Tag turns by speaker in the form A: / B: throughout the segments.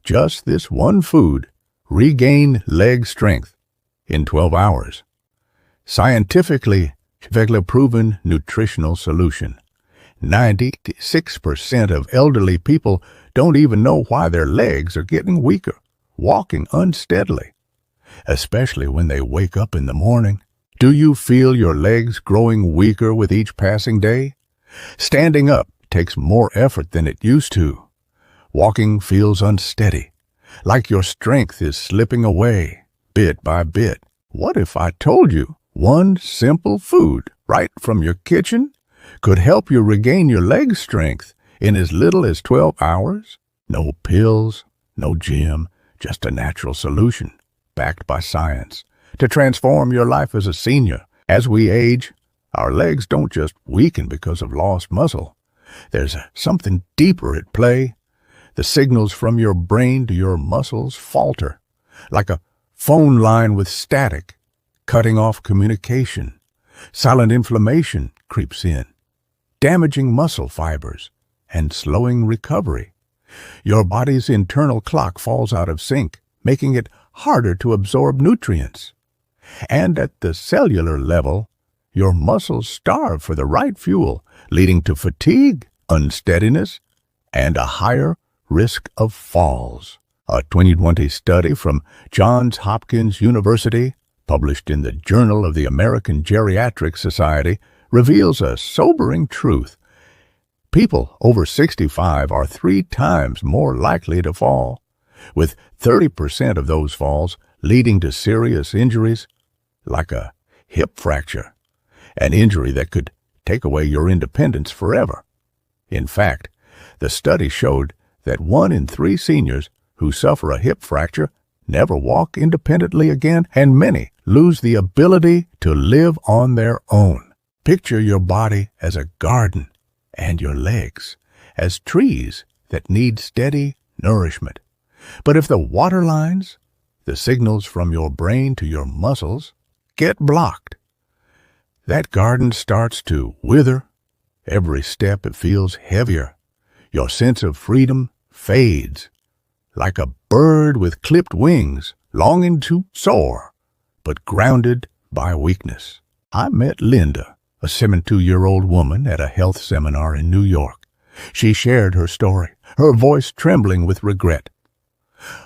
A: just this one food, regain leg strength in 12 hours. Scientifically proven nutritional solution. 96% of elderly people don't even know why their legs are getting weaker, walking unsteadily, especially when they wake up in the morning. Do you feel your legs growing weaker with each passing day? Standing up takes more effort than it used to. Walking feels unsteady, like your strength is slipping away bit by bit. What if I told you one simple food right from your kitchen could help you regain your leg strength in as little as 12 hours? No pills, no gym, just a natural solution backed by science to transform your life as a senior. As we age, our legs don't just weaken because of lost muscle. There's something deeper at play. The signals from your brain to your muscles falter, like a phone line with static, cutting off communication. Silent inflammation creeps in, damaging muscle fibers and slowing recovery. Your body's internal clock falls out of sync, making it harder to absorb nutrients. And at the cellular level, your muscles starve for the right fuel, leading to fatigue, unsteadiness, and a higher risk of falls. A 2020 study from Johns Hopkins University, published in the Journal of the American Geriatric Society, reveals a sobering truth. People over 65 are 3 times more likely to fall, with 30% of those falls leading to serious injuries, like a hip fracture, an injury that could take away your independence forever. In fact, the study showed that 1 in 3 seniors who suffer a hip fracture never walk independently again, and many lose the ability to live on their own. Picture your body as a garden and your legs as trees that need steady nourishment. But if the water lines, the signals from your brain to your muscles, get blocked, that garden starts to wither. Every step it feels heavier. Your sense of freedom fades, like a bird with clipped wings, longing to soar, but grounded by weakness. I met Linda, a 72-year-old woman, at a health seminar in New York. She shared her story, her voice trembling with regret.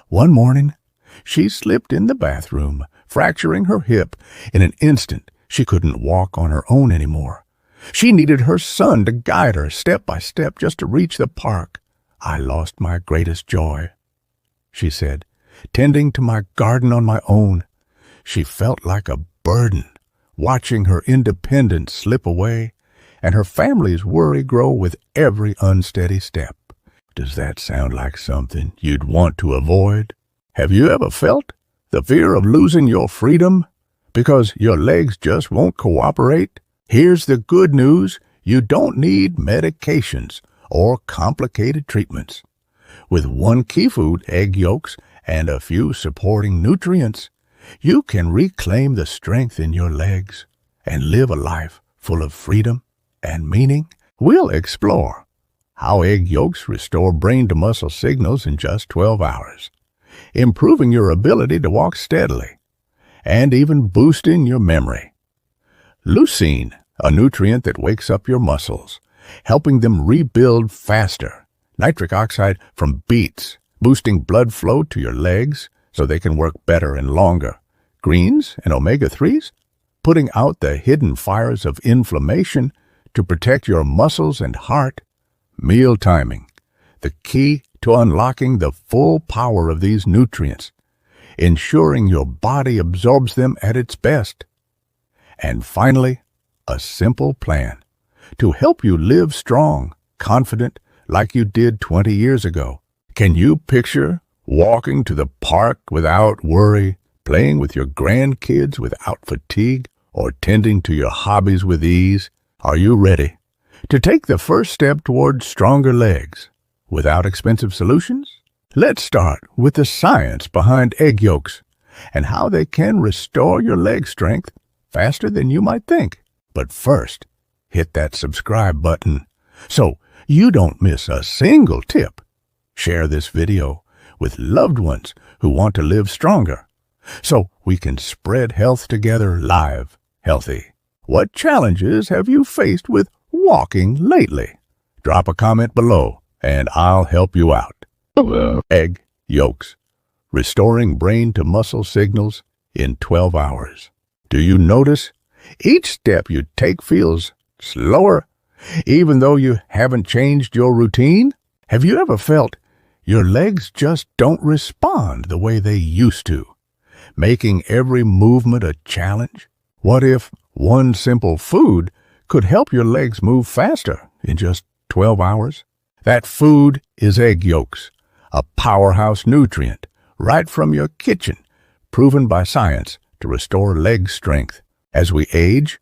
A: One morning, she slipped in the bathroom, fracturing her hip. In an instant, she couldn't walk on her own anymore. She needed her son to guide her step by step just to reach the park. I lost my greatest joy, she said, tending to my garden on my own. She felt like a burden, watching her independence slip away and her family's worry grow with every unsteady step. Does that sound like something you'd want to avoid? Have you ever felt the fear of losing your freedom because your legs just won't cooperate? Here's the good news. You don't need medications or complicated treatments. With one key food, egg yolks, and a few supporting nutrients, you can reclaim the strength in your legs and live a life full of freedom and meaning. We'll explore how egg yolks restore brain-to-muscle signals in just 12 hours, improving your ability to walk steadily, and even boosting your memory. Leucine, a nutrient that wakes up your muscles, helping them rebuild faster. Nitric oxide from beets, boosting blood flow to your legs so they can work better and longer. Greens and omega-3s, putting out the hidden fires of inflammation to protect your muscles and heart. Meal timing, the key to unlocking the full power of these nutrients, ensuring your body absorbs them at its best. And finally, a simple plan to help you live strong, confident, like you did 20 years ago. Can you picture walking to the park without worry, playing with your grandkids without fatigue, or tending to your hobbies with ease? Are you ready to take the first step toward stronger legs without expensive solutions? Let's start with the science behind egg yolks and how they can restore your leg strength faster than you might think. But first, hit that subscribe button so you don't miss a single tip. Share this video with loved ones who want to live stronger, so we can spread health together live, healthy. What challenges have you faced with walking lately? Drop a comment below and I'll help you out. Egg yolks, restoring brain to muscle signals in 12 hours. Do you notice? Each step you take feels slower, even though you haven't changed your routine. Have you ever felt your legs just don't respond the way they used to, making every movement a challenge? What if one simple food could help your legs move faster in just 12 hours? That food is egg yolks, a powerhouse nutrient right from your kitchen, proven by science to restore leg strength. As we age,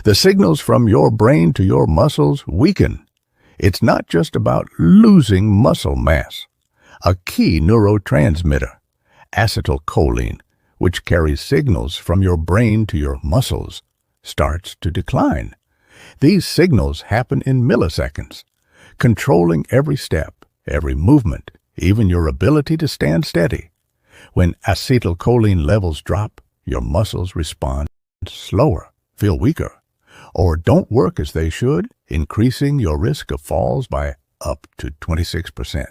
A: the signals from your brain to your muscles weaken. It's not just about losing muscle mass. A key neurotransmitter, acetylcholine, which carries signals from your brain to your muscles, starts to decline. These signals happen in milliseconds, controlling every step, every movement, even your ability to stand steady. When acetylcholine levels drop, your muscles respond slower, feel weaker, or don't work as they should, increasing your risk of falls by up to 26%.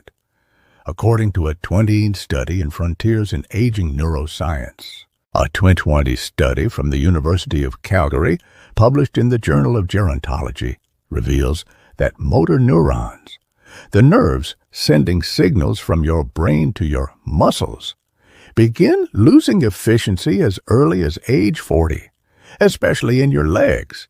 A: According to a 2020 study in Frontiers in Aging Neuroscience. A 2020 study from the University of Calgary, published in the Journal of Gerontology, reveals that motor neurons, the nerves sending signals from your brain to your muscles, begin losing efficiency as early as age 40, especially in your legs.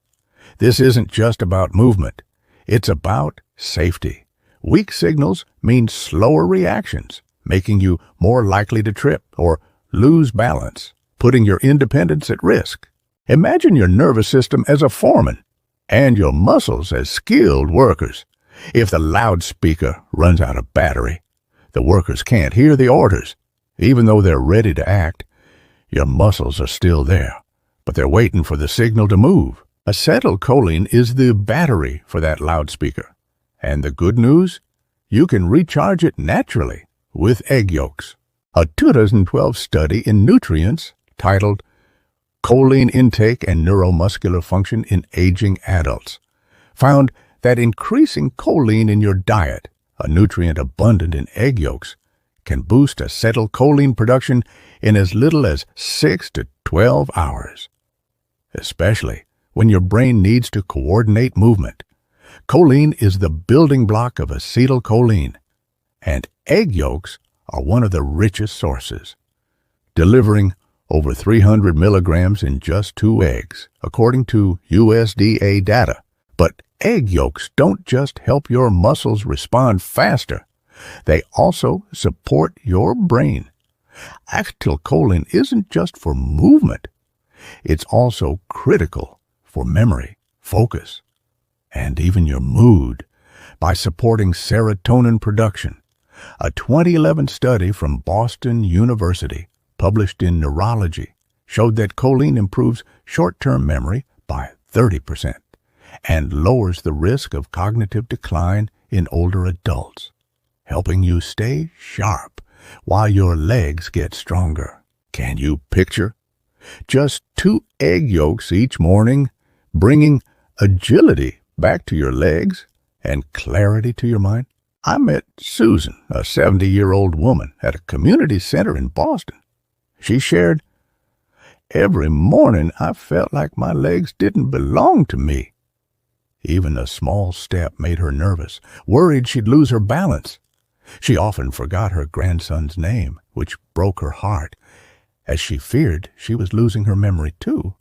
A: This isn't just about movement. It's about safety. Weak signals mean slower reactions, making you more likely to trip or lose balance, putting your independence at risk. Imagine your nervous system as a foreman and your muscles as skilled workers. If the loudspeaker runs out of battery, the workers can't hear the orders. Even though they're ready to act, your muscles are still there, but they're waiting for the signal to move. Acetylcholine is the battery for that loudspeaker. And the good news? You can recharge it naturally with egg yolks. A 2012 study in Nutrients titled Choline Intake and Neuromuscular Function in Aging Adults found that increasing choline in your diet, a nutrient abundant in egg yolks, can boost acetylcholine production in as little as 6 to 12 hours, especially when your brain needs to coordinate movement. Choline is the building block of acetylcholine, and egg yolks are one of the richest sources, delivering over 300 milligrams in just 2 eggs, according to USDA data. But egg yolks don't just help your muscles respond faster. They also support your brain. Acetylcholine isn't just for movement. It's also critical for memory, focus, and even your mood by supporting serotonin production. A 2011 study from Boston University, published in Neurology, showed that choline improves short-term memory by 30% and lowers the risk of cognitive decline in older adults, helping you stay sharp while your legs get stronger. Can you picture? Just 2 egg yolks each morning, bringing agility back to your legs and clarity to your mind. I met Susan, a 70-year-old woman, at a community center in Boston. She shared, "Every morning I felt like my legs didn't belong to me." Even a small step made her nervous, worried she'd lose her balance. She often forgot her grandson's name, which broke her heart, as she feared she was losing her memory too.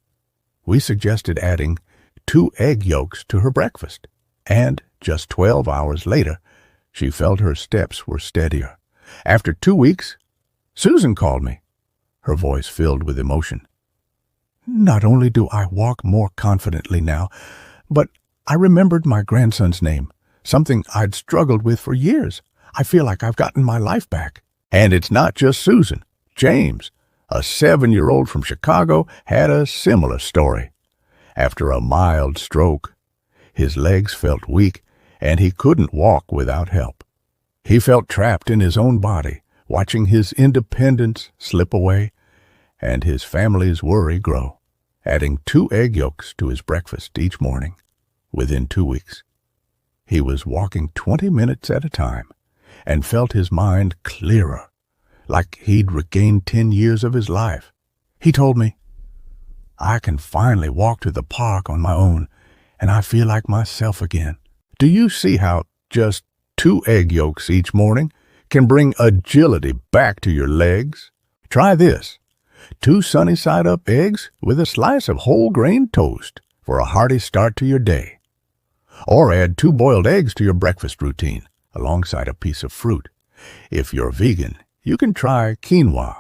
A: We suggested adding 2 egg yolks to her breakfast, and just 12 hours later, she felt her steps were steadier. After 2 weeks, Susan called me, her voice filled with emotion. "Not only do I walk more confidently now, but I remembered my grandson's name, something I'd struggled with for years. I feel like I've gotten my life back." And it's not just Susan. James, a 7-year-old from Chicago, had a similar story. After a mild stroke, his legs felt weak and he couldn't walk without help. He felt trapped in his own body, watching his independence slip away and his family's worry grow. Adding 2 egg yolks to his breakfast each morning. Within 2 weeks, he was walking 20 minutes at a time and felt his mind clearer, like he'd regained 10 years of his life. He told me, "I can finally walk to the park on my own, and I feel like myself again." Do you see how just 2 egg yolks each morning can bring agility back to your legs? Try this: 2 sunny-side-up eggs with a slice of whole grain toast for a hearty start to your day. Or add 2 boiled eggs to your breakfast routine alongside a piece of fruit. If you're vegan, you can try quinoa,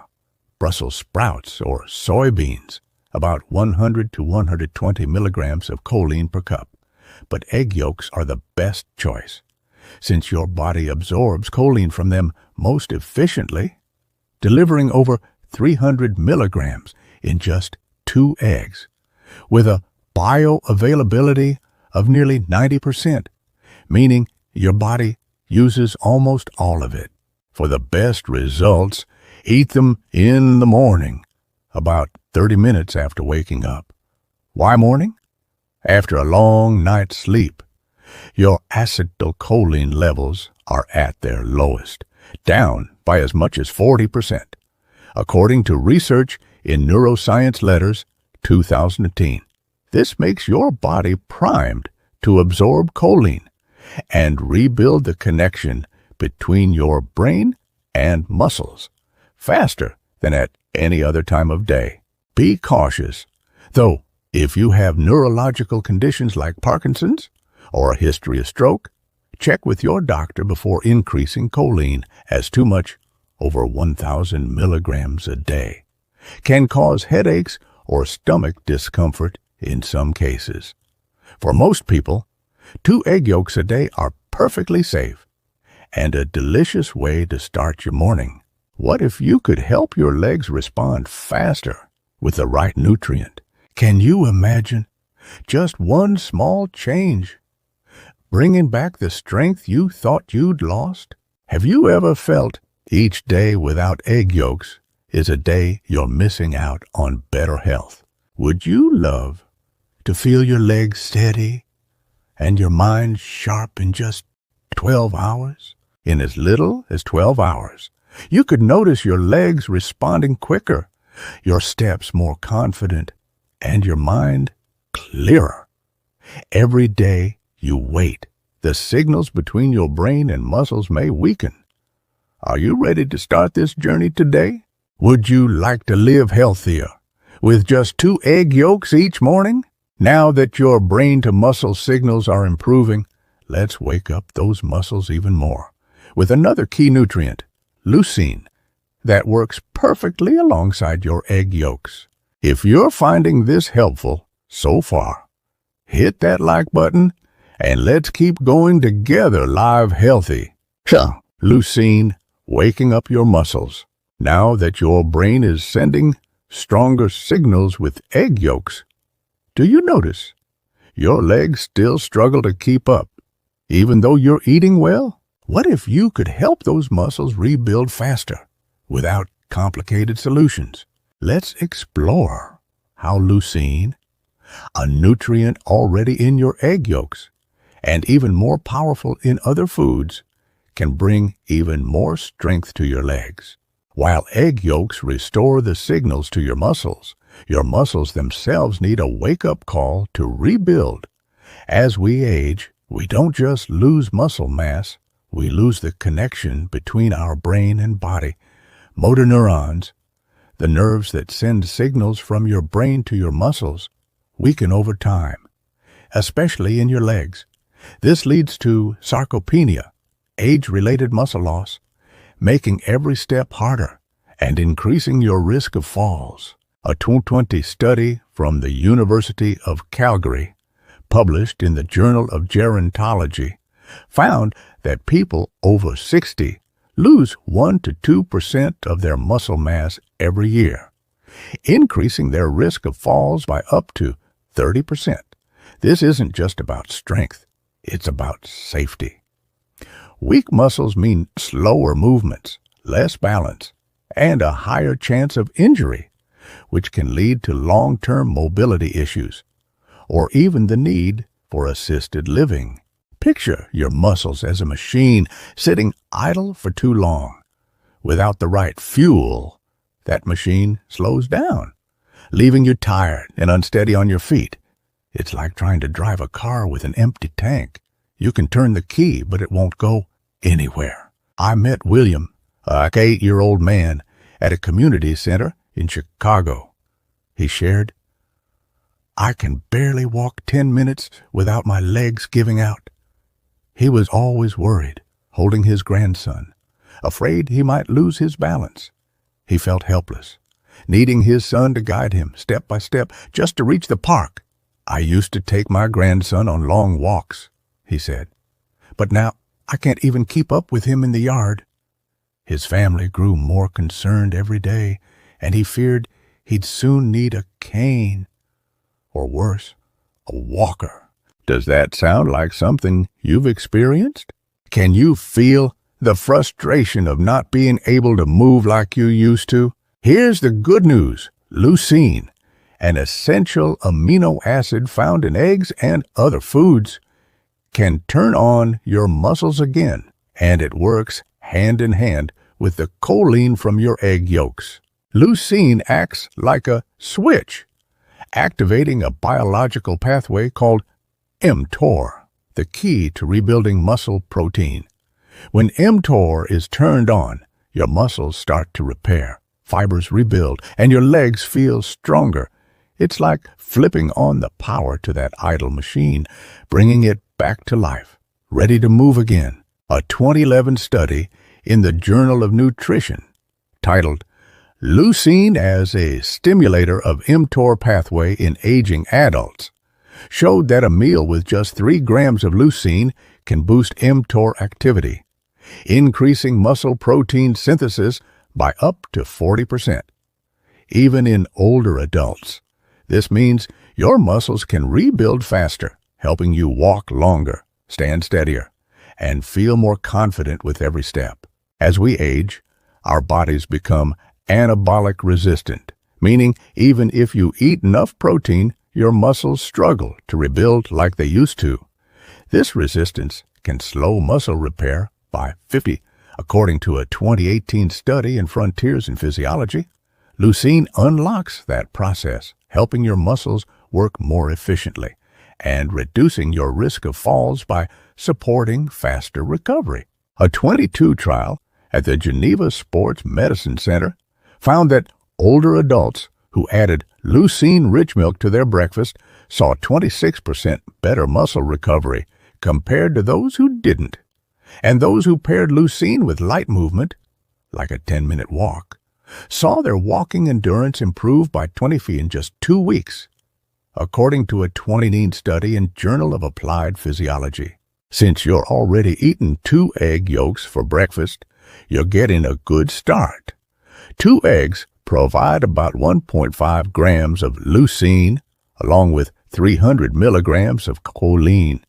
A: Brussels sprouts, or soybeans, about 100 to 120 milligrams of choline per cup. But egg yolks are the best choice, since your body absorbs choline from them most efficiently, delivering over 300 milligrams in just 2 eggs, with a bioavailability of nearly 90%, meaning your body uses almost all of it. For the best results, eat them in the morning, about 30 minutes after waking up. Why morning? After a long night's sleep, your acetylcholine levels are at their lowest, down by as much as 40%, according to research in Neuroscience Letters 2010. This makes your body primed to absorb choline and rebuild the connection between your brain and muscles faster than at any other time of day. Be cautious, though. If you have neurological conditions like Parkinson's or a history of stroke, check with your doctor before increasing choline, as too much, over 1,000 milligrams a day, can cause headaches or stomach discomfort in some cases. For most people, 2 egg yolks a day are perfectly safe and a delicious way to start your morning. What if you could help your legs respond faster with the right nutrient? Can you imagine just one small change, bringing back the strength you thought you'd lost? Have you ever felt each day without egg yolks is a day you're missing out on better health? Would you love to feel your legs steady and your mind sharp in just 12 hours? In as little as 12 hours, you could notice your legs responding quicker, your steps more confident, and your mind clearer. Every day you wait, the signals between your brain and muscles may weaken. Are you ready to start this journey today? Would you like to live healthier with just 2 egg yolks each morning? Now that your brain-to-muscle signals are improving, let's wake up those muscles even more with another key nutrient, leucine, that works perfectly alongside your egg yolks. If you're finding this helpful so far, hit that like button and let's keep going together live healthy. Leucine, waking up your muscles. Now that your brain is sending stronger signals with egg yolks, do you notice your legs still struggle to keep up, even though you're eating well? What if you could help those muscles rebuild faster without complicated solutions? Let's explore how leucine, a nutrient already in your egg yolks and even more powerful in other foods, can bring even more strength to your legs. While egg yolks restore the signals to your muscles themselves need a wake-up call to rebuild. As we age, we don't just lose muscle mass, we lose the connection between our brain and body. Motor neurons, the nerves that send signals from your brain to your muscles, weaken over time, especially in your legs. This leads to sarcopenia, age-related muscle loss, making every step harder and increasing your risk of falls. A 2020 study from the University of Calgary, published in the Journal of Gerontology, found that people over 60 lose 1 to 2% of their muscle mass every year, increasing their risk of falls by up to 30%. This isn't just about strength, it's about safety. Weak muscles mean slower movements, less balance, and a higher chance of injury, which can lead to long-term mobility issues, or even the need for assisted living. Picture your muscles as a machine sitting idle for too long. Without the right fuel, that machine slows down, leaving you tired and unsteady on your feet. It's like trying to drive a car with an empty tank. You can turn the key, but it won't go anywhere. I met William, an 8-year-old man, at a community center in Chicago. He shared, "I can barely walk 10 minutes without my legs giving out." He was always worried, holding his grandson, afraid he might lose his balance. He felt helpless, needing his son to guide him step by step just to reach the park. "I used to take my grandson on long walks," he said, "but now I can't even keep up with him in the yard." His family grew more concerned every day, and he feared he'd soon need a cane, or worse, a walker. Does that sound like something you've experienced? Can you feel the frustration of not being able to move like you used to? Here's the good news. Leucine, an essential amino acid found in eggs and other foods, can turn on your muscles again, and it works hand in hand with the choline from your egg yolks. Leucine acts like a switch, activating a biological pathway called mTOR, the key to rebuilding muscle protein. When mTOR is turned on, your muscles start to repair, fibers rebuild, and your legs feel stronger. It's like flipping on the power to that idle machine, bringing it back to life, ready to move again. A 2011 study in the Journal of Nutrition, titled "Leucine as a Stimulator of mTOR Pathway in Aging Adults," showed that a meal with just 3 grams of leucine can boost mTOR activity, increasing muscle protein synthesis by up to 40%. Even in older adults, this means your muscles can rebuild faster, helping you walk longer, stand steadier, and feel more confident with every step. As we age, our bodies become anabolic resistant, meaning even if you eat enough protein, your muscles struggle to rebuild like they used to. This resistance can slow muscle repair by 50%, according to a 2018 study in Frontiers in Physiology. Leucine unlocks that process, helping your muscles work more efficiently and reducing your risk of falls by supporting faster recovery. A 22 trial at the Geneva Sports Medicine Center found that older adults who added leucine-rich milk to their breakfast saw 26% better muscle recovery compared to those who didn't. And those who paired leucine with light movement, like a 10-minute walk, saw their walking endurance improve by 20 feet in just 2 weeks, according to a 2019 study in Journal of Applied Physiology. Since you're already eating 2 egg yolks for breakfast, you're getting a good start. 2 eggs provide about 1.5 grams of leucine, along with 300 milligrams of choline.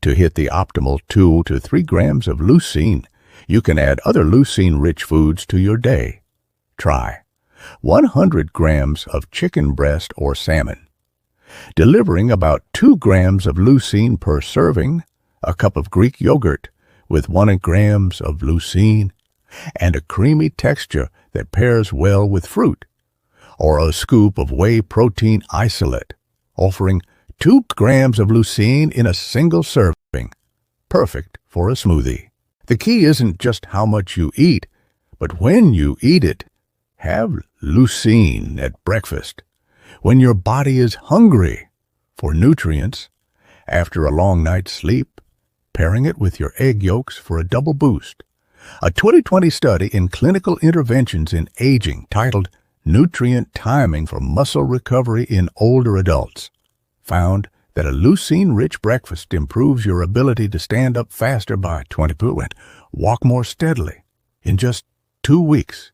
A: To hit the optimal 2 to 3 grams of leucine, you can add other leucine-rich foods to your day. Try 100 grams of chicken breast or salmon, delivering about 2 grams of leucine per serving, a cup of Greek yogurt with 1 grams of leucine, and a creamy texture that pairs well with fruit, or a scoop of whey protein isolate, offering 2 grams of leucine in a single serving, perfect for a smoothie. The key isn't just how much you eat, but when you eat it. Have leucine at breakfast, when your body is hungry for nutrients, after a long night's sleep, pairing it with your egg yolks for a double boost. A 2020 study in Clinical Interventions in Aging titled "Nutrient Timing for Muscle Recovery in Older Adults" found that a leucine-rich breakfast improves your ability to stand up faster by 20%, walk more steadily in just 2 weeks,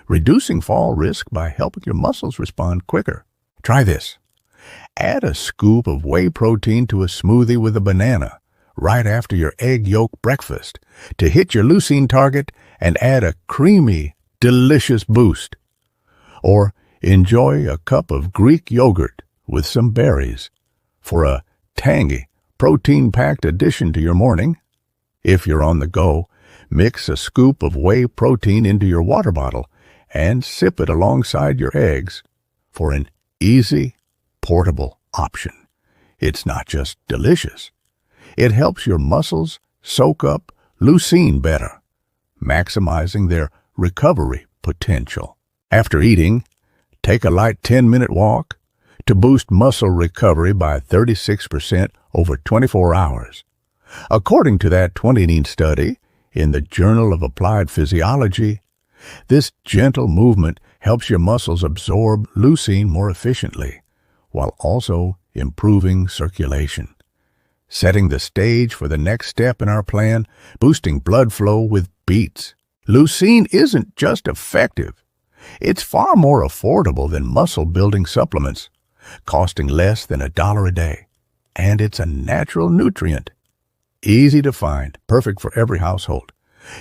A: reducing fall risk by helping your muscles respond quicker. Try this. Add a scoop of whey protein to a smoothie with a banana right after your egg yolk breakfast to hit your leucine target and add a creamy, delicious boost. Or enjoy a cup of Greek yogurt with some berries for a tangy, protein-packed addition to your morning. If you're on the go, mix a scoop of whey protein into your water bottle and sip it alongside your eggs for an easy, portable option. It's not just delicious. It helps your muscles soak up leucine better, maximizing their recovery potential. After eating, take a light 10-minute walk to boost muscle recovery by 36% over 24 hours. According to that 2019 study in the Journal of Applied Physiology, this gentle movement helps your muscles absorb leucine more efficiently, while also improving circulation. Setting the stage for the next step in our plan, boosting blood flow with beets. Leucine isn't just effective. It's far more affordable than muscle-building supplements, costing less than $1 a day. And it's a natural nutrient. Easy to find, perfect for every household.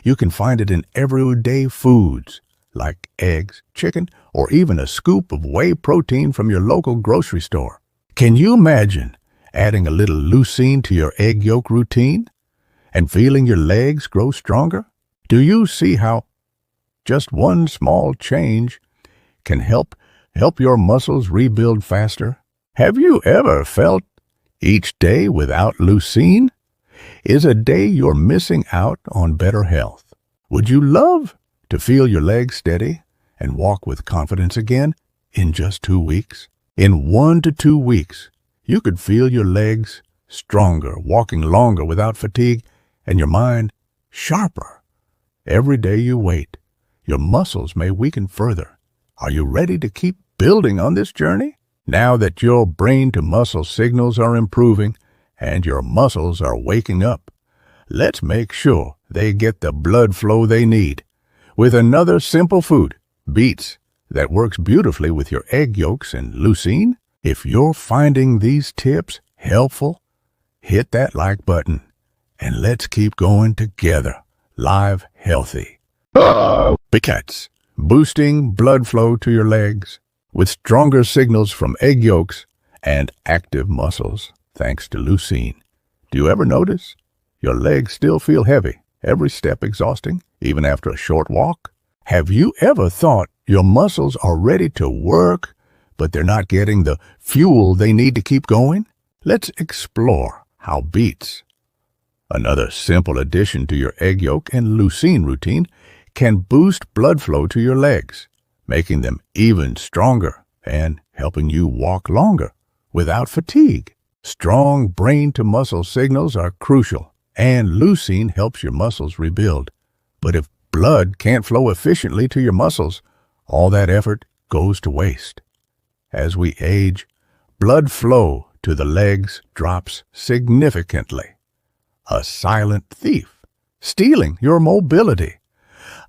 A: You can find it in everyday foods, like eggs, chicken, or even a scoop of whey protein from your local grocery store. Can you imagine adding a little leucine to your egg yolk routine and feeling your legs grow stronger? Do you see how just one small change can help your muscles rebuild faster? Have you ever felt each day without leucine is a day you're missing out on better health? Would you love to feel your legs steady and walk with confidence again in just 2 weeks? In 1 to 2 weeks, you could feel your legs stronger, walking longer without fatigue, and your mind sharper. Every day you wait, your muscles may weaken further. Are you ready to keep building on this journey? Now that your brain-to-muscle signals are improving and your muscles are waking up, let's make sure they get the blood flow they need with another simple food, beets, that works beautifully with your egg yolks and leucine. If you're finding these tips helpful, hit that like button and let's keep going together, live healthy. Beets, boosting blood flow to your legs with stronger signals from egg yolks and active muscles thanks to leucine. Do you ever notice your legs still feel heavy, every step exhausting, even after a short walk? Have you ever thought your muscles are ready to work, but they're not getting the fuel they need to keep going? Let's explore how beets, another simple addition to your egg yolk and leucine routine, can boost blood flow to your legs, making them even stronger and helping you walk longer without fatigue. Strong brain-to-muscle signals are crucial, and leucine helps your muscles rebuild. But if blood can't flow efficiently to your muscles, all that effort goes to waste. As we age, blood flow to the legs drops significantly. A silent thief, stealing your mobility.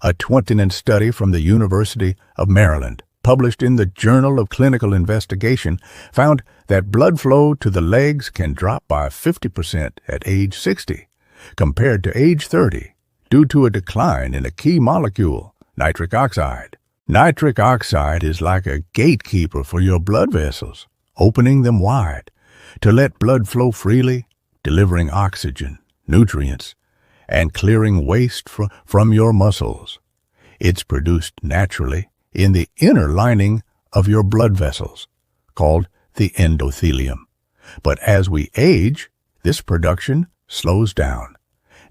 A: A 2019 study from the University of Maryland, published in the Journal of Clinical Investigation, found that blood flow to the legs can drop by 50% at age 60, compared to age 30, due to a decline in a key molecule, nitric oxide. Nitric oxide is like a gatekeeper for your blood vessels, opening them wide to let blood flow freely, delivering oxygen, nutrients, and clearing waste from your muscles. It's produced naturally in the inner lining of your blood vessels, called the endothelium. But as we age, this production slows down,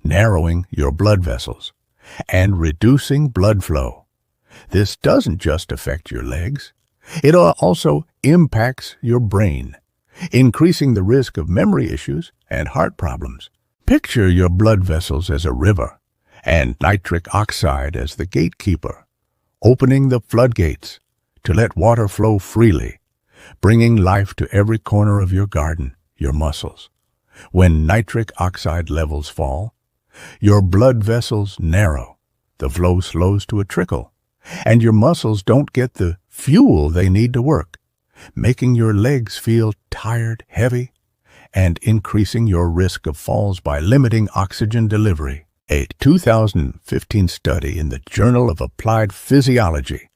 A: narrowing your blood vessels and reducing blood flow. This doesn't just affect your legs. It also impacts your brain, increasing the risk of memory issues and heart problems. Picture your blood vessels as a river and nitric oxide as the gatekeeper, opening the floodgates to let water flow freely, bringing life to every corner of your garden, your muscles. When nitric oxide levels fall, your blood vessels narrow, the flow slows to a trickle, and your muscles don't get the fuel they need to work, making your legs feel tired, heavy, and increasing your risk of falls by limiting oxygen delivery. A 2015 study in the Journal of Applied Physiology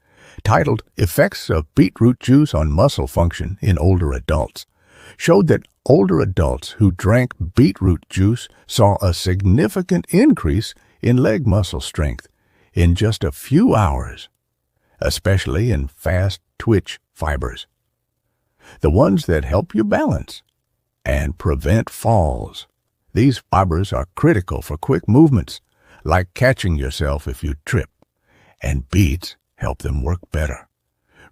A: titled Effects of Beetroot Juice on Muscle Function in Older Adults showed that older adults who drank beetroot juice saw a significant increase in leg muscle strength in just a few hours, especially in fast-twitch fibers, the ones that help you balance and prevent falls. These fibers are critical for quick movements, like catching yourself if you trip, and beets help them work better,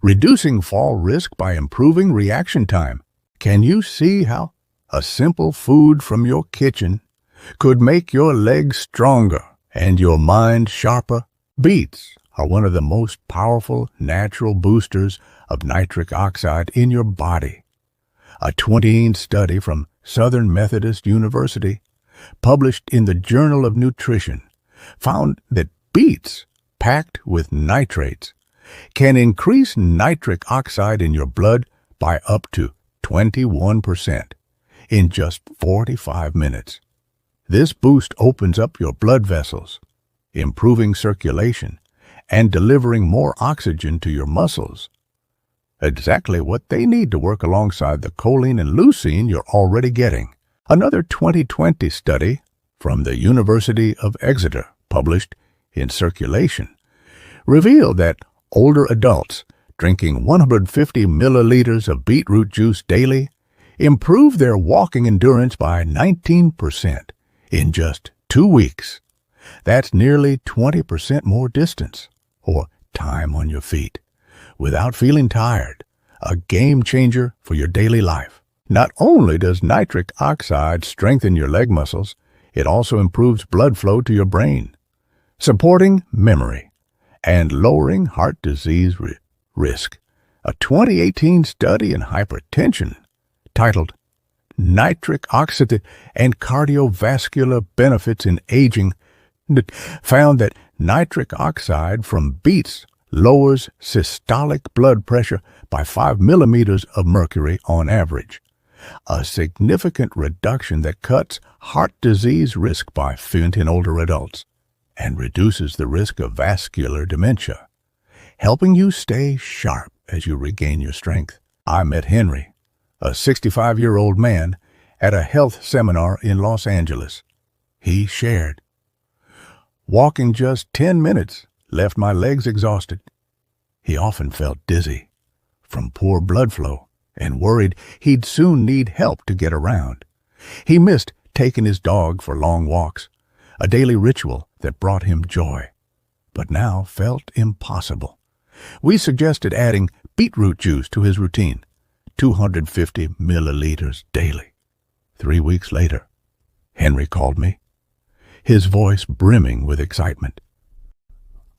A: reducing fall risk by improving reaction time. Can you see how a simple food from your kitchen could make your legs stronger and your mind sharper? Beets are one of the most powerful natural boosters of nitric oxide in your body. A 2018 study from Southern Methodist University, published in the Journal of Nutrition, found that beets packed with nitrates can increase nitric oxide in your blood by up to 21% in just 45 minutes. This boost opens up your blood vessels, improving circulation and delivering more oxygen to your muscles, exactly what they need to work alongside the choline and leucine you're already getting. Another 2020 study from the University of Exeter, published in Circulation, revealed that older adults drinking 150 milliliters of beetroot juice daily improved their walking endurance by 19% in just 2 weeks. That's nearly 20% more distance, or time on your feet, without feeling tired, a game changer for your daily life. Not only does nitric oxide strengthen your leg muscles, it also improves blood flow to your brain, supporting memory and lowering heart disease risk. A 2018 study in hypertension titled Nitric Oxide and Cardiovascular Benefits in Aging found that nitric oxide from beets lowers systolic blood pressure by 5 millimeters of mercury on average, a significant reduction that cuts heart disease risk by 50% in older adults and reduces the risk of vascular dementia, helping you stay sharp as you regain your strength. I met Henry, a 65-year-old man, at a health seminar in Los Angeles. He shared, "Walking just 10 minutes left my legs exhausted." He often felt dizzy from poor blood flow and worried he'd soon need help to get around. He missed taking his dog for long walks, a daily ritual that brought him joy, but now felt impossible. We suggested adding beetroot juice to his routine, 250 milliliters daily. 3 weeks later, Henry called me, his voice brimming with excitement.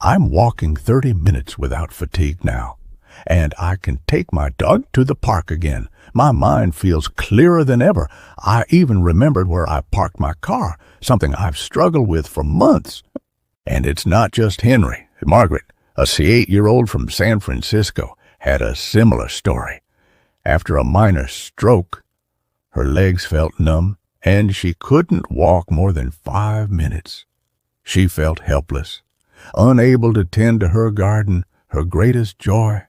A: "I'm walking 30 minutes without fatigue now, and I can take my dog to the park again. My mind feels clearer than ever. I even remembered where I parked my car, something I've struggled with for months." And it's not just Henry. Margaret, a 8-year-old from San Francisco, had a similar story. After a minor stroke, her legs felt numb, and she couldn't walk more than 5 minutes. She felt helpless, unable to tend to her garden, her greatest joy.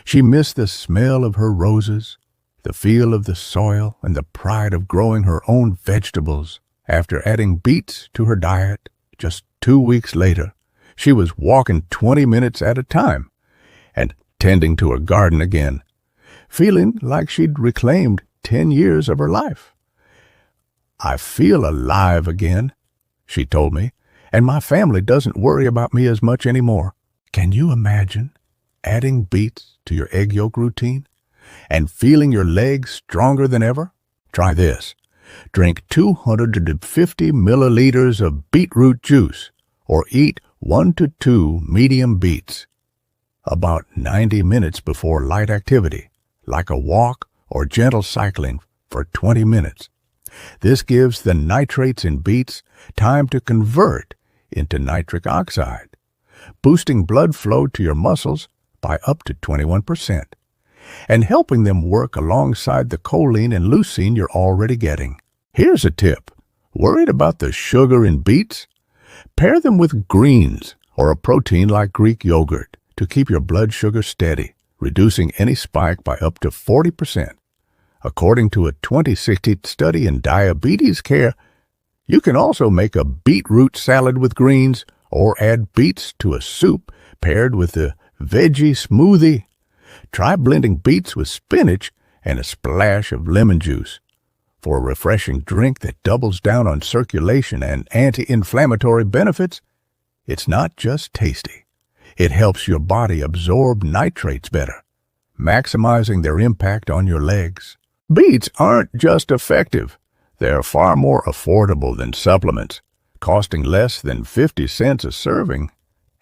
A: She missed the smell of her roses, the feel of the soil, and the pride of growing her own vegetables. After adding beets to her diet, just 2 weeks later, she was walking 20 minutes at a time and tending to her garden again, feeling like she'd reclaimed 10 years of her life. "I feel alive again," she told me, "and my family doesn't worry about me as much anymore." Can you imagine adding beets to your egg yolk routine and feeling your legs stronger than ever? Try this. Drink 250 milliliters of beetroot juice or eat 1 to 2 medium beets about 90 minutes before light activity, like a walk or gentle cycling for 20 minutes. This gives the nitrates in beets time to convert into nitric oxide, boosting blood flow to your muscles by up to 21%. and helping them work alongside the choline and leucine you're already getting. Here's a tip. Worried about the sugar in beets? Pair them with greens or a protein like Greek yogurt to keep your blood sugar steady, reducing any spike by up to 40%. According to a 2016 study in diabetes care, you can also make a beetroot salad with greens or add beets to a soup paired with a veggie smoothie. Try blending beets with spinach and a splash of lemon juice for a refreshing drink that doubles down on circulation and anti-inflammatory benefits. It's not just tasty. It helps your body absorb nitrates better, maximizing their impact on your legs. Beets aren't just effective. They're far more affordable than supplements, costing less than 50 cents a serving.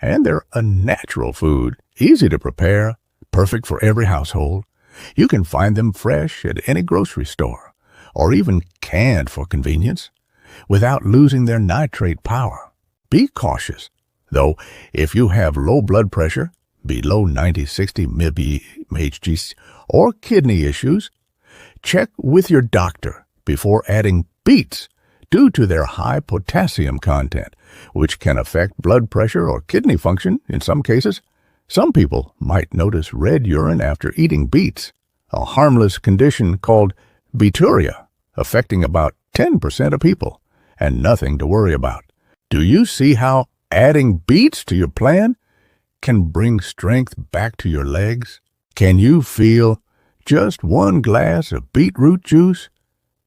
A: And they're a natural food, easy to prepare, perfect for every household. You can find them fresh at any grocery store, or even canned for convenience, without losing their nitrate power. Be cautious, though. If you have low blood pressure, below 90/60 mmHg, or kidney issues, check with your doctor before adding beets due to their high potassium content, which can affect blood pressure or kidney function in some cases. Some people might notice red urine after eating beets, a harmless condition called beeturia, affecting about 10% of people, and nothing to worry about. Do you see how adding beets to your plan can bring strength back to your legs? Can you feel just one glass of beetroot juice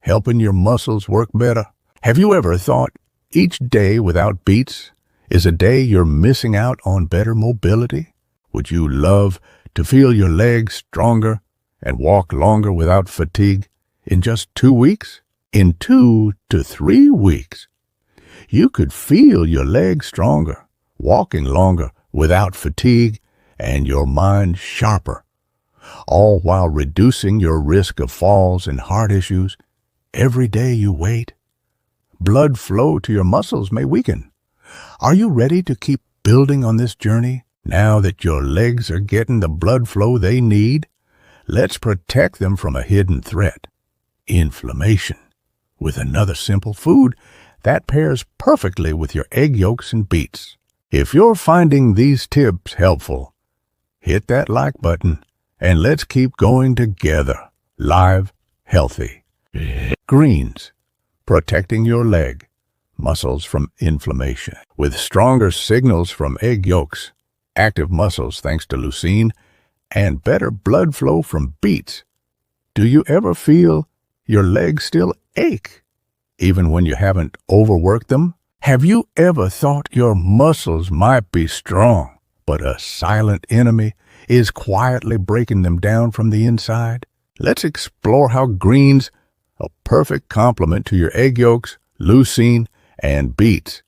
A: helping your muscles work better? Have you ever thought each day without beets is a day you're missing out on better mobility? Would you love to feel your legs stronger and walk longer without fatigue in just 2 weeks? In 2 to 3 weeks, you could feel your legs stronger, walking longer without fatigue, and your mind sharper, all while reducing your risk of falls and heart issues. Every day you wait, blood flow to your muscles may weaken. Are you ready to keep building on this journey now that your legs are getting the blood flow they need? Let's protect them from a hidden threat, inflammation, with another simple food that pairs perfectly with your egg yolks and beets. If you're finding these tips helpful, hit that like button and let's keep going together, live, healthy. Greens, protecting your leg muscles from inflammation, with stronger signals from egg yolks, active muscles thanks to leucine, and better blood flow from beets. Do you ever feel your legs still ache, even when you haven't overworked them? Have you ever thought your muscles might be strong, but a silent enemy is quietly breaking them down from the inside? Let's explore how greens, a perfect complement to your egg yolks, leucine, and beets,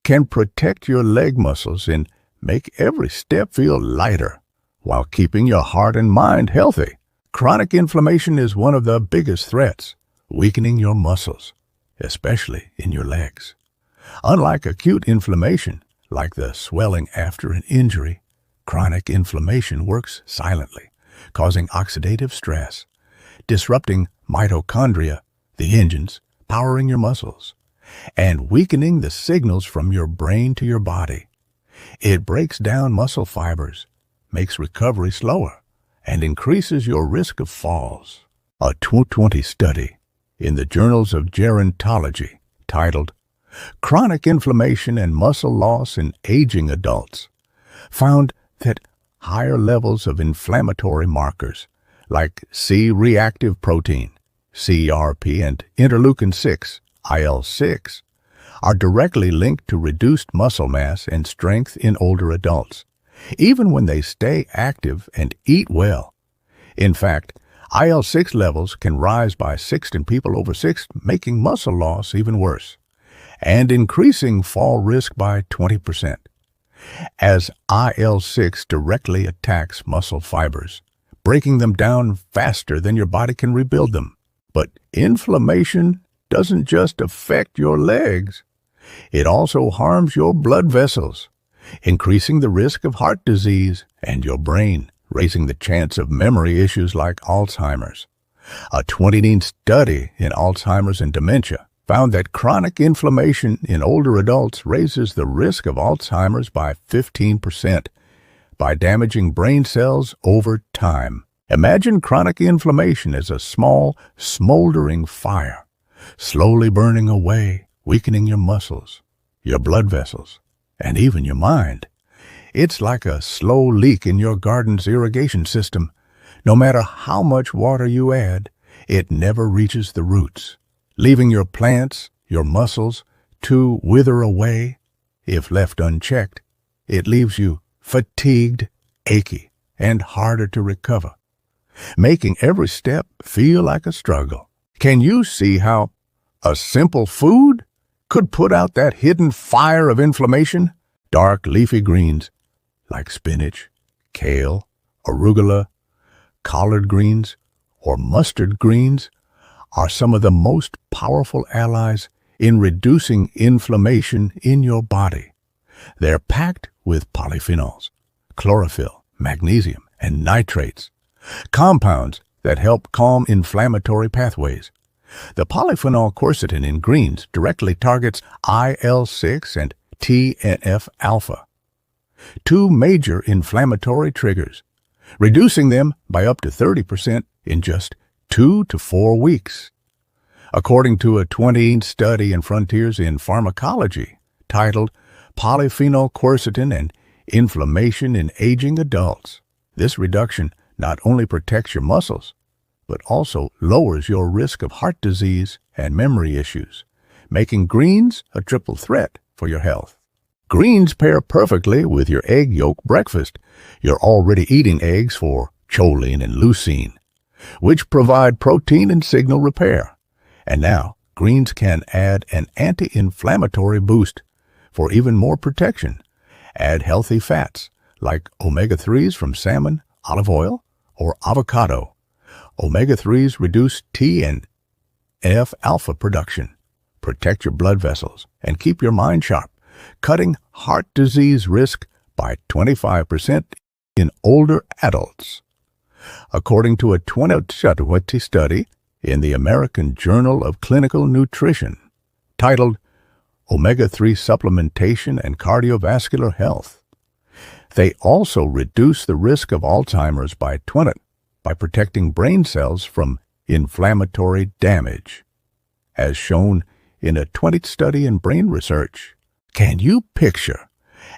A: can protect your leg muscles and make every step feel lighter while keeping your heart and mind healthy. Chronic inflammation is one of the biggest threats, weakening your muscles, especially in your legs. Unlike acute inflammation, like the swelling after an injury, chronic inflammation works silently, causing oxidative stress, disrupting mitochondria, the engines powering your muscles, and weakening the signals from your brain to your body. It breaks down muscle fibers, makes recovery slower, and increases your risk of falls. A 2020 study in the Journals of Gerontology titled Chronic Inflammation and Muscle Loss in Aging Adults found that higher levels of inflammatory markers like C-reactive protein, CRP, and interleukin-6, IL-6, are directly linked to reduced muscle mass and strength in older adults, even when they stay active and eat well. In fact, IL-6 levels can rise by 6 in people over 6, making muscle loss even worse, and increasing fall risk by 20%. As IL-6 directly attacks muscle fibers, breaking them down faster than your body can rebuild them. But inflammation doesn't just affect your legs. It also harms your blood vessels, increasing the risk of heart disease and your brain, raising the chance of memory issues like Alzheimer's. A 2019 study in Alzheimer's and dementia found that chronic inflammation in older adults raises the risk of Alzheimer's by 15% by damaging brain cells over time. Imagine chronic inflammation as a small, smoldering fire, slowly burning away, weakening your muscles, your blood vessels, and even your mind. It's like a slow leak in your garden's irrigation system. No matter how much water you add, it never reaches the roots, leaving your plants, your muscles, to wither away. If left unchecked, it leaves you fatigued, achy, and harder to recover, making every step feel like a struggle. Can you see how a simple food could put out that hidden fire of inflammation? Dark leafy greens like spinach, kale, arugula, collard greens, or mustard greens are some of the most powerful allies in reducing inflammation in your body. They're packed with polyphenols, chlorophyll, magnesium, and nitrates, compounds that help calm inflammatory pathways. The polyphenol quercetin in greens directly targets IL-6 and TNF-alpha, two major inflammatory triggers, reducing them by up to 30% in just 2 to 4 weeks. According to a 2019 study in Frontiers in Pharmacology titled Polyphenol Quercetin and Inflammation in Aging Adults, this reduction not only protects your muscles, but also lowers your risk of heart disease and memory issues, making greens a triple threat for your health. Greens pair perfectly with your egg yolk breakfast. You're already eating eggs for choline and leucine, which provide protein and signal repair. And now, greens can add an anti-inflammatory boost for even more protection. Add healthy fats like omega-3s from salmon, olive oil, or avocado. Omega-3s reduce TNF-alpha production, protect your blood vessels, and keep your mind sharp, cutting heart disease risk by 25% in older adults. According to a 2020 study in the American Journal of Clinical Nutrition titled Omega-3 Supplementation and Cardiovascular Health, they also reduce the risk of Alzheimer's by 20% by protecting brain cells from inflammatory damage, as shown in a 20 study in brain research. Can you picture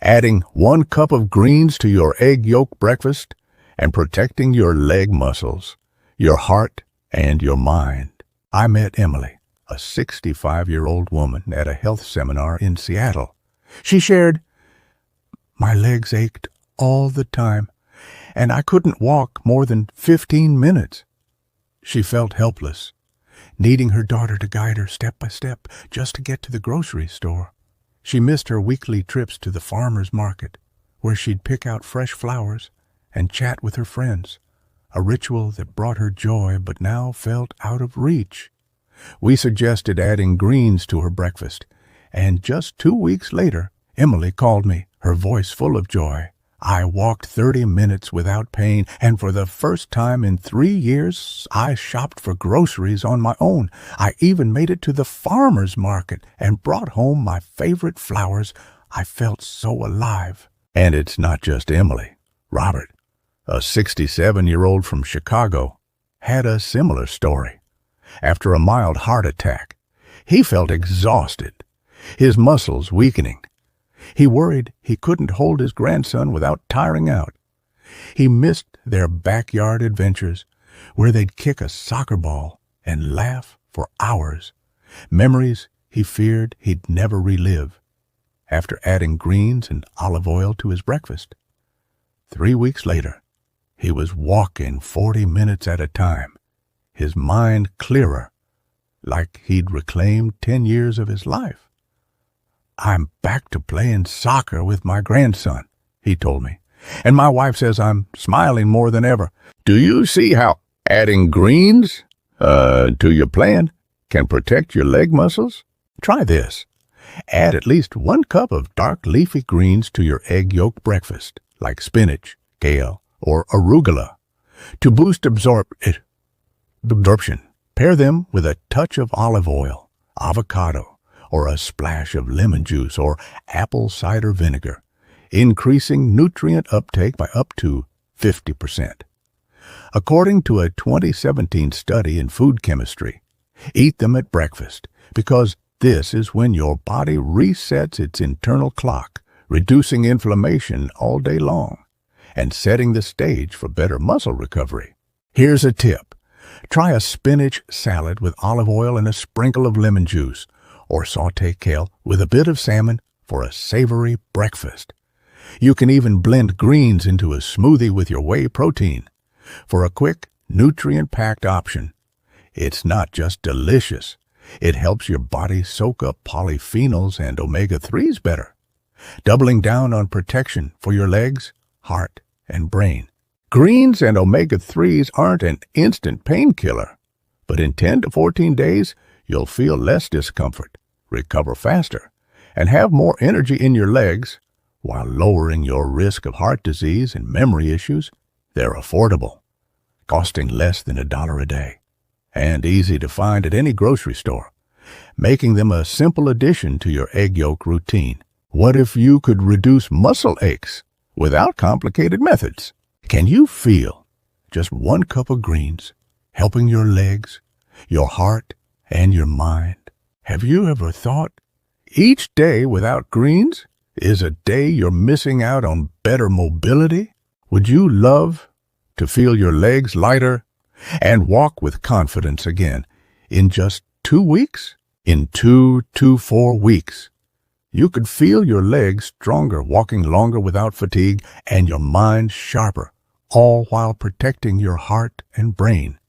A: adding 1 cup of greens to your egg yolk breakfast and protecting your leg muscles, your heart, and your mind? I met Emily, a 65-year-old woman, at a health seminar in Seattle. She shared, "My legs ached all the time, and I couldn't walk more than 15 minutes. She felt helpless, needing her daughter to guide her step by step just to get to the grocery store. She missed her weekly trips to the farmer's market, where she'd pick out fresh flowers and chat with her friends, a ritual that brought her joy but now felt out of reach. We suggested adding greens to her breakfast, and just 2 weeks later, Emily called me, her voice full of joy. I walked 30 minutes without pain, and for the first time in 3 years, I shopped for groceries on my own. I even made it to the farmer's market and brought home my favorite flowers. I felt so alive." And it's not just Emily. Robert, a 67-year-old from Chicago, had a similar story. After a mild heart attack, he felt exhausted, his muscles weakening. He worried he couldn't hold his grandson without tiring out. He missed their backyard adventures, where they'd kick a soccer ball and laugh for hours, memories he feared he'd never relive. After adding greens and olive oil to his breakfast, 3 weeks later, he was walking 40 minutes at a time, his mind clearer, like he'd reclaimed 10 years of his life. "I'm back to playing soccer with my grandson," he told me, "and my wife says I'm smiling more than ever." Do you see how adding greens to your plan can protect your leg muscles? Try this. Add at least 1 cup of dark leafy greens to your egg yolk breakfast, like spinach, kale, or arugula. To boost absorption, pair them with a touch of olive oil, avocado, or a splash of lemon juice or apple cider vinegar, increasing nutrient uptake by up to 50%. According to a 2017 study in food chemistry, eat them at breakfast because this is when your body resets its internal clock, reducing inflammation all day long and setting the stage for better muscle recovery. Here's a tip. Try a spinach salad with olive oil and a sprinkle of lemon juice, or saute kale with a bit of salmon for a savory breakfast. You can even blend greens into a smoothie with your whey protein for a quick, nutrient-packed option. It's not just delicious, it helps your body soak up polyphenols and omega-3s better, doubling down on protection for your legs, heart, and brain. Greens and omega-3s aren't an instant painkiller, but in 10 to 14 days, you'll feel less discomfort, recover faster, and have more energy in your legs while lowering your risk of heart disease and memory issues. They're affordable, costing less than $1 a day, and easy to find at any grocery store, making them a simple addition to your egg yolk routine. What if you could reduce muscle aches without complicated methods? Can you feel just 1 cup of greens helping your legs, your heart, and your mind? Have you ever thought each day without greens is a day you're missing out on better mobility? Would you love to feel your legs lighter and walk with confidence again in just 2 weeks? In 2 to 4 weeks, you could feel your legs stronger, walking longer without fatigue, and your mind sharper, all while protecting your heart and brain.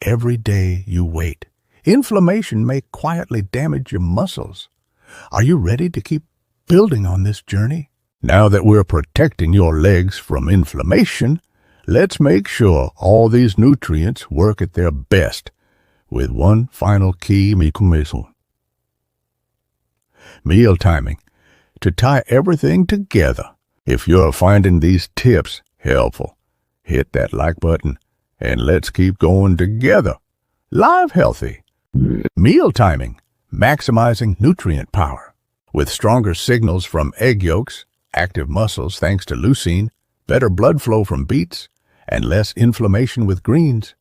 A: Every day you wait, inflammation may quietly damage your muscles. Are you ready to keep building on this journey? Now that we're protecting your legs from inflammation, let's make sure all these nutrients work at their best with one final key mechanism. Meal timing. To tie everything together, if you're finding these tips helpful, hit that like button and let's keep going together. Live healthy. Meal timing. Maximizing nutrient power. With stronger signals from egg yolks, active muscles thanks to leucine, better blood flow from beets, and less inflammation with greens.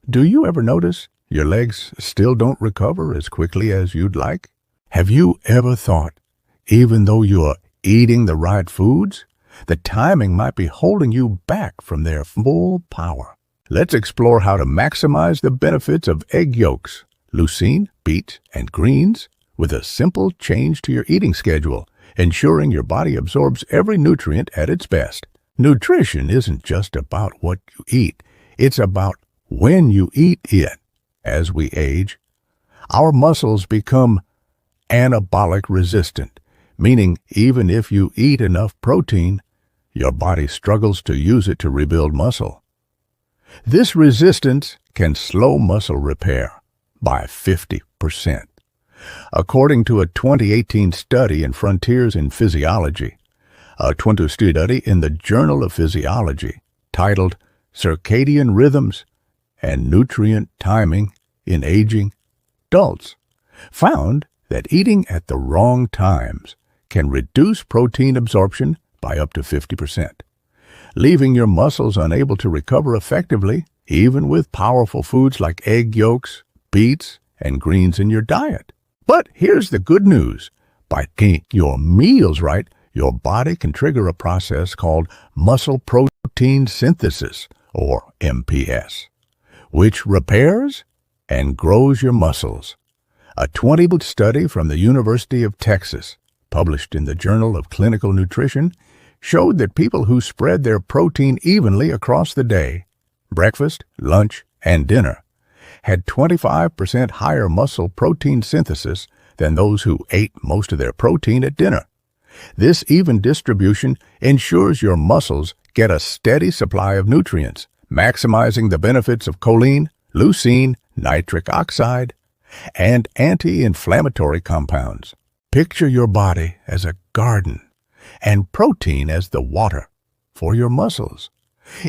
A: Do you ever notice your legs still don't recover as quickly as you'd like? Have you ever thought, even though you're eating the right foods, the timing might be holding you back from their full power? Let's explore how to maximize the benefits of egg yolks, leucine, beets, and greens with a simple change to your eating schedule, ensuring your body absorbs every nutrient at its best. Nutrition isn't just about what you eat, it's about when you eat it. As we age, our muscles become anabolic resistant, meaning even if you eat enough protein, your body struggles to use it to rebuild muscle. This resistance can slow muscle repair by 50%. According to a 2018 study in Frontiers in Physiology, a 20 study in the Journal of Physiology titled Circadian Rhythms and Nutrient Timing in Aging Adults, found that eating at the wrong times can reduce protein absorption by up to 50%, leaving your muscles unable to recover effectively, even with powerful foods like egg yolks, beets, and greens in your diet. But here's the good news. By getting your meals right, your body can trigger a process called muscle protein synthesis, or MPS, which repairs and grows your muscles. A 20-book study from the University of Texas, published in the Journal of Clinical Nutrition, showed that people who spread their protein evenly across the day, breakfast, lunch, and dinner, had 25% higher muscle protein synthesis than those who ate most of their protein at dinner. This even distribution ensures your muscles get a steady supply of nutrients, maximizing the benefits of choline, leucine, nitric oxide, and anti-inflammatory compounds. Picture your body as a garden and protein as the water for your muscles.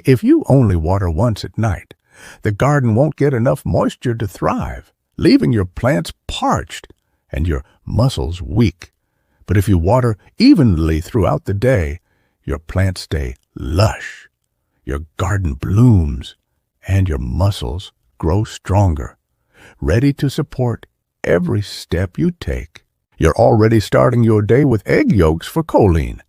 A: If you only water once at night, the garden won't get enough moisture to thrive, leaving your plants parched and your muscles weak. But if you water evenly throughout the day, your plants stay lush, your garden blooms, and your muscles grow stronger, ready to support every step you take. You're already starting your day with egg yolks for choline,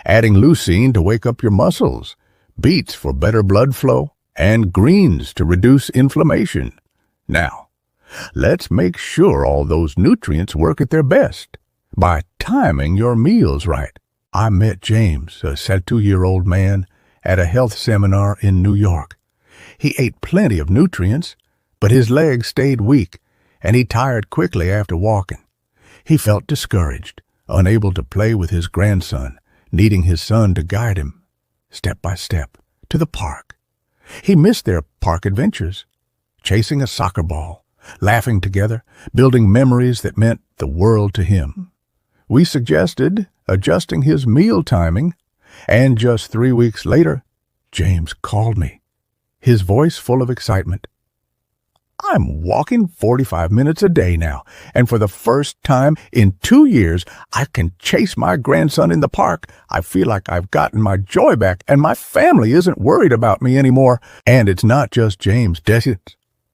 A: adding leucine to wake up your muscles, beets for better blood flow, and greens to reduce inflammation. Now, let's make sure all those nutrients work at their best by timing your meals right. I met James, a 72-year-old man, at a health seminar in New York. He ate plenty of nutrients, but his legs stayed weak, and he tired quickly after walking. He felt discouraged, unable to play with his grandson, needing his son to guide him, step by step, to the park. He missed their park adventures, chasing a soccer ball, laughing together, building memories that meant the world to him. We suggested adjusting his meal timing, and just 3 weeks later, James called me, his voice full of excitement. I'm walking 45 minutes a day now, and for the first time in 2 years, I can chase my grandson in the park. I feel like I've gotten my joy back, and my family isn't worried about me anymore. And it's not just James.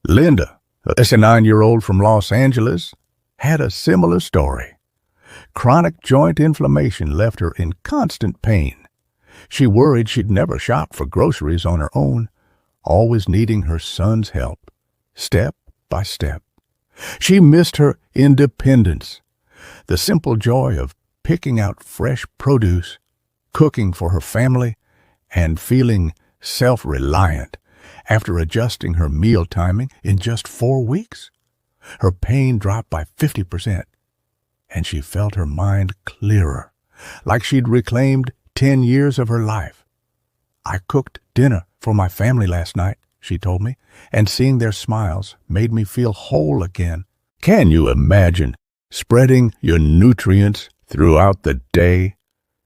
A: Linda, a 9-year-old from Los Angeles, had a similar story. Chronic joint inflammation left her in constant pain. She worried she'd never shop for groceries on her own, always needing her son's help, step by step. She missed her independence, the simple joy of picking out fresh produce, cooking for her family, and feeling self-reliant after adjusting her meal timing in just 4 weeks. Her pain dropped by 50%, and she felt her mind clearer, like she'd reclaimed 10 years of her life. I cooked dinner for my family last night, she told me, and seeing their smiles made me feel whole again. Can you imagine spreading your nutrients throughout the day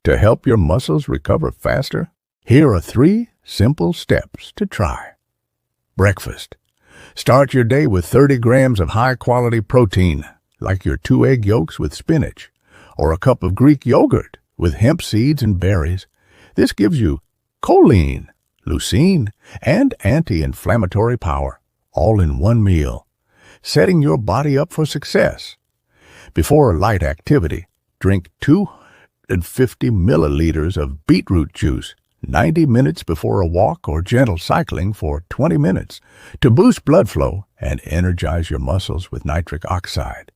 A: to help your muscles recover faster? Here are 3 simple steps to try. Breakfast. Start your day with 30 grams of high-quality protein, like your 2 egg yolks with spinach, or a cup of Greek yogurt with hemp seeds and berries. This gives you choline, leucine, and anti-inflammatory power, all in one meal, setting your body up for success. Before light activity, drink 250 milliliters of beetroot juice 90 minutes before a walk or gentle cycling for 20 minutes to boost blood flow and energize your muscles with nitric oxide.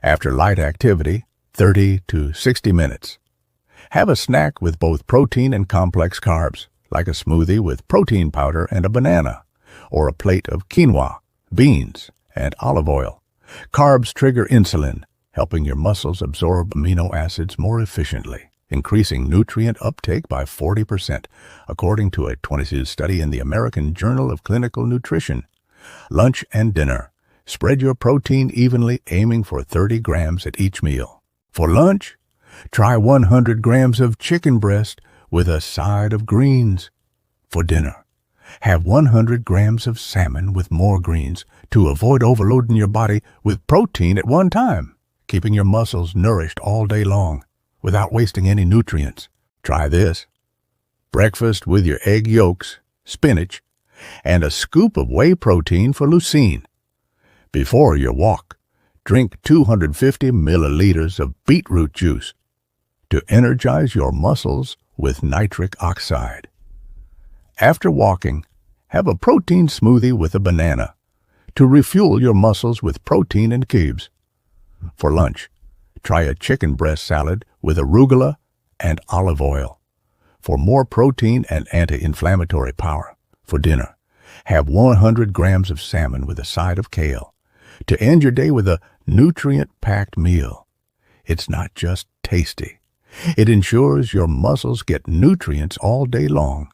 A: After light activity, 30 to 60 minutes. Have a snack with both protein and complex carbs, like a smoothie with protein powder and a banana, or a plate of quinoa, beans, and olive oil. Carbs trigger insulin, helping your muscles absorb amino acids more efficiently, increasing nutrient uptake by 40%, according to a 2022 study in the American Journal of Clinical Nutrition. Lunch and dinner. Spread your protein evenly, aiming for 30 grams at each meal. For lunch, try 100 grams of chicken breast with a side of greens. For dinner, have 100 grams of salmon with more greens to avoid overloading your body with protein at one time, keeping your muscles nourished all day long without wasting any nutrients. Try this. Breakfast with your egg yolks, spinach, and a scoop of whey protein for leucine. Before your walk, drink 250 milliliters of beetroot juice to energize your muscles with nitric oxide. After walking, have a protein smoothie with a banana to refuel your muscles with protein and cubes. For lunch, try a chicken breast salad with arugula and olive oil for more protein and anti-inflammatory power. For dinner, have 100 grams of salmon with a side of kale to end your day with a nutrient-packed meal. It's not just tasty. It ensures your muscles get nutrients all day long,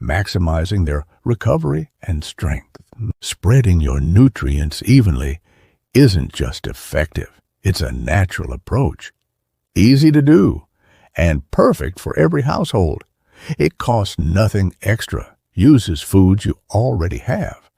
A: maximizing their recovery and strength. Spreading your nutrients evenly isn't just effective. It's a natural approach, easy to do, and perfect for every household. It costs nothing extra uses foods you already have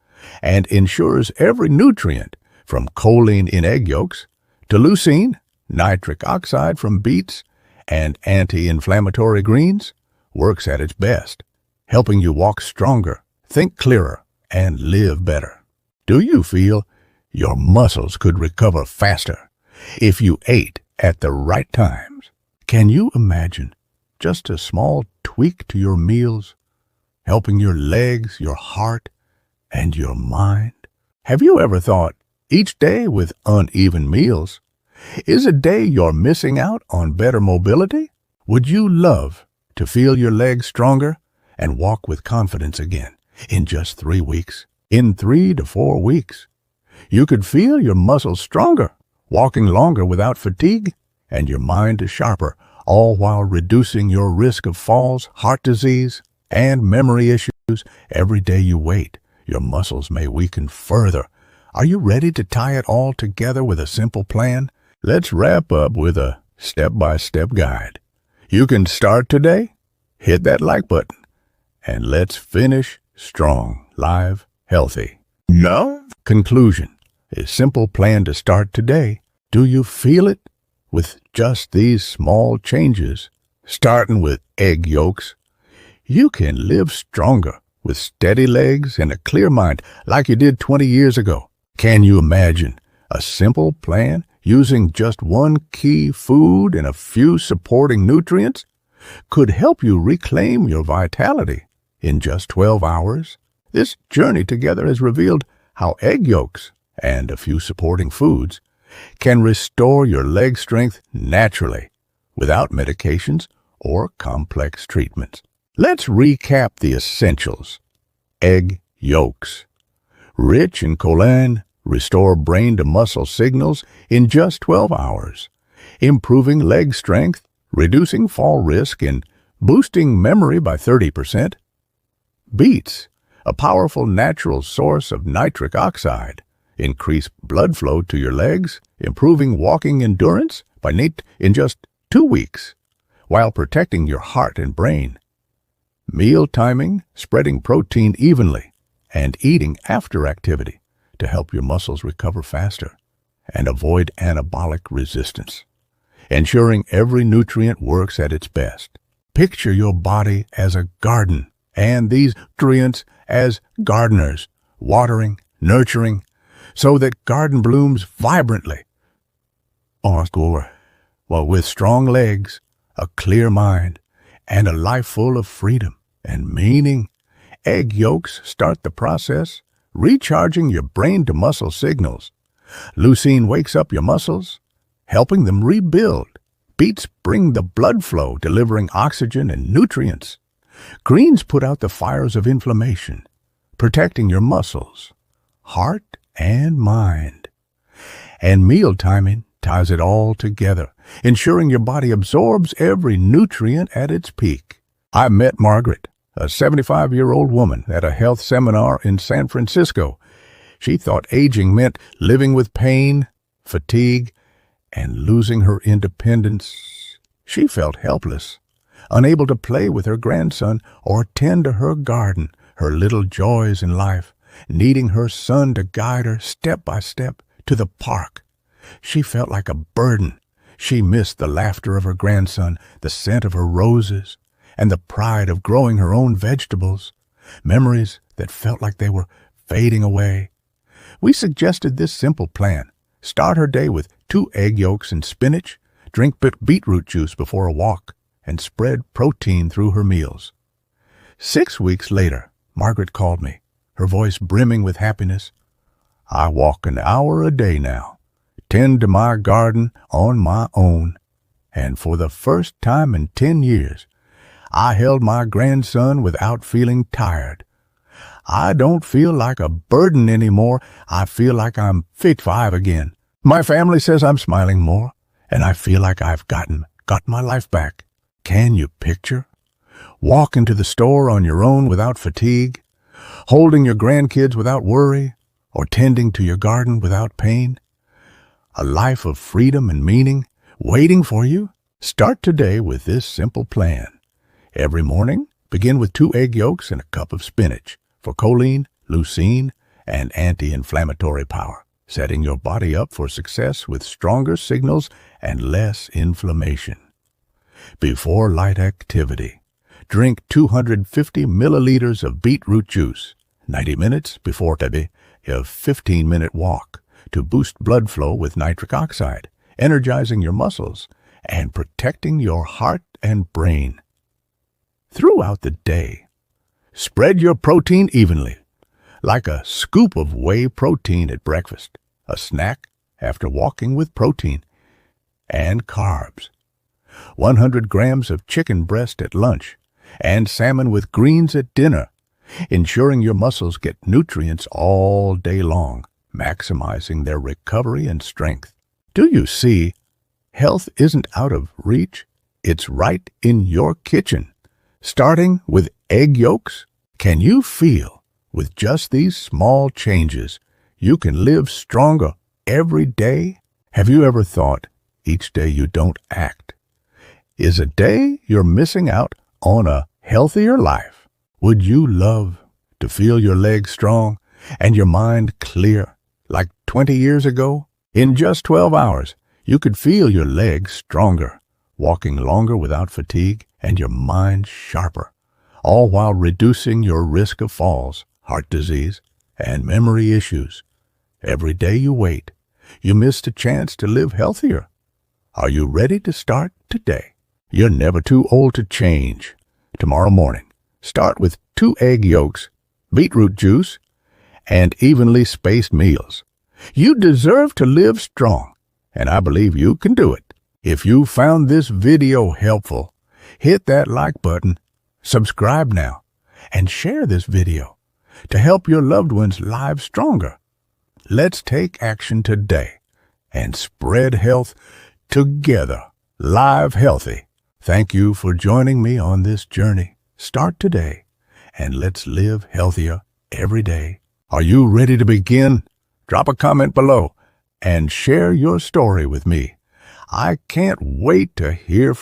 A: and ensures every nutrient from choline in egg yolks to leucine, nitric oxide from beets, and anti-inflammatory greens works at its best, helping you walk stronger, think clearer, and live better. Do you feel your muscles could recover faster if you ate at the right times? Can you imagine just a small tweak to your meals, helping your legs, your heart, and your mind? Have you ever thought each day with uneven meals is a day you're missing out on better mobility? Would you love to feel your legs stronger and walk with confidence again in just 3 weeks? In 3 to 4 weeks, you could feel your muscles stronger, walking longer without fatigue, and your mind is sharper, all while reducing your risk of falls, heart disease, and memory issues. Every day you wait, your muscles may weaken further. Are you ready to tie it all together with a simple plan? Let's wrap up with a step-by-step guide. You can start today, hit that like button, and let's finish strong, live, healthy. Now, conclusion. A simple plan to start today. Do you feel it? With just these small changes, starting with egg yolks, you can live stronger with steady legs and a clear mind like you did 20 years ago. Can you imagine a simple plan using just one key food and a few supporting nutrients could help you reclaim your vitality in just 12 hours? This journey together has revealed how egg yolks and a few supporting foods can restore your leg strength naturally without medications or complex treatments. Let's recap the essentials. Egg yolks. Rich in choline, restore brain-to-muscle signals in just 12 hours, improving leg strength, reducing fall risk, and boosting memory by 30%. Beets, a powerful natural source of nitric oxide, increase blood flow to your legs, improving walking endurance in just 2 weeks, while protecting your heart and brain. Meal timing, spreading protein evenly, and eating after activity to help your muscles recover faster and avoid anabolic resistance, ensuring every nutrient works at its best. Picture your body as a garden and these nutrients as gardeners, watering, nurturing, so that garden blooms vibrantly. Well, with strong legs, a clear mind, and a life full of freedom and meaning, egg yolks start the process, recharging your brain-to-muscle signals. Leucine wakes up your muscles, helping them rebuild. Beets bring the blood flow, delivering oxygen and nutrients. Greens put out the fires of inflammation, protecting your muscles, heart, and mind. And meal timing ties it all together, ensuring your body absorbs every nutrient at its peak. I met Margaret, a 75-year-old woman, at a health seminar in San Francisco. She thought aging meant living with pain, fatigue, and losing her independence. She felt helpless, unable to play with her grandson or tend to her garden, her little joys in life, needing her son to guide her step by step to the park. She felt like a burden. She missed the laughter of her grandson, the scent of her roses, and the pride of growing her own vegetables, memories that felt like they were fading away. We suggested this simple plan. Start her day with 2 egg yolks and spinach, drink beetroot juice before a walk, and spread protein through her meals. 6 weeks later, Margaret called me, her voice brimming with happiness. I walk an hour a day now, tend to my garden on my own, and for the first time in 10 years, I held my grandson without feeling tired. I don't feel like a burden anymore. I feel like I'm 55 again. My family says I'm smiling more, and I feel like I've got my life back. Can you picture? Walking to the store on your own without fatigue, holding your grandkids without worry, or tending to your garden without pain. A life of freedom and meaning waiting for you? Start today with this simple plan. Every morning, Begin with 2 egg yolks and a cup of spinach for choline, leucine, and anti-inflammatory power, setting your body up for success with stronger signals and less inflammation. Before light activity, drink 250 milliliters of beetroot juice. 90 minutes before a 15-minute walk to boost blood flow with nitric oxide, energizing your muscles and protecting your heart and brain. Throughout the day, spread your protein evenly, like a scoop of whey protein at breakfast, a snack after walking with protein, and carbs. 100 grams of chicken breast at lunch, and salmon with greens at dinner, ensuring your muscles get nutrients all day long, maximizing their recovery and strength. Do you see? Health isn't out of reach. It's right in your kitchen. Starting with egg yolks, can you feel, with just these small changes, you can live stronger every day? Have you ever thought, each day you don't act is a day you're missing out on a healthier life? Would you love to feel your legs strong and your mind clear like 20 years ago? In just 12 hours, you could feel your legs stronger, walking longer without fatigue, and your mind sharper, all while reducing your risk of falls, heart disease, and memory issues. Every day you wait, you missed a chance to live healthier. Are you ready to start today? You're never too old to change. Tomorrow morning, start with 2 egg yolks, beetroot juice, and evenly spaced meals. You deserve to live strong, and I believe you can do it. If you found this video helpful, hit that like button, subscribe now, and share this video to help your loved ones' lives stronger. Let's take action today and spread health together. Live healthy. Thank you for joining me on this journey. Start today, and let's live healthier every day. Are you ready to begin? Drop a comment below and share your story with me. I can't wait to hear from you.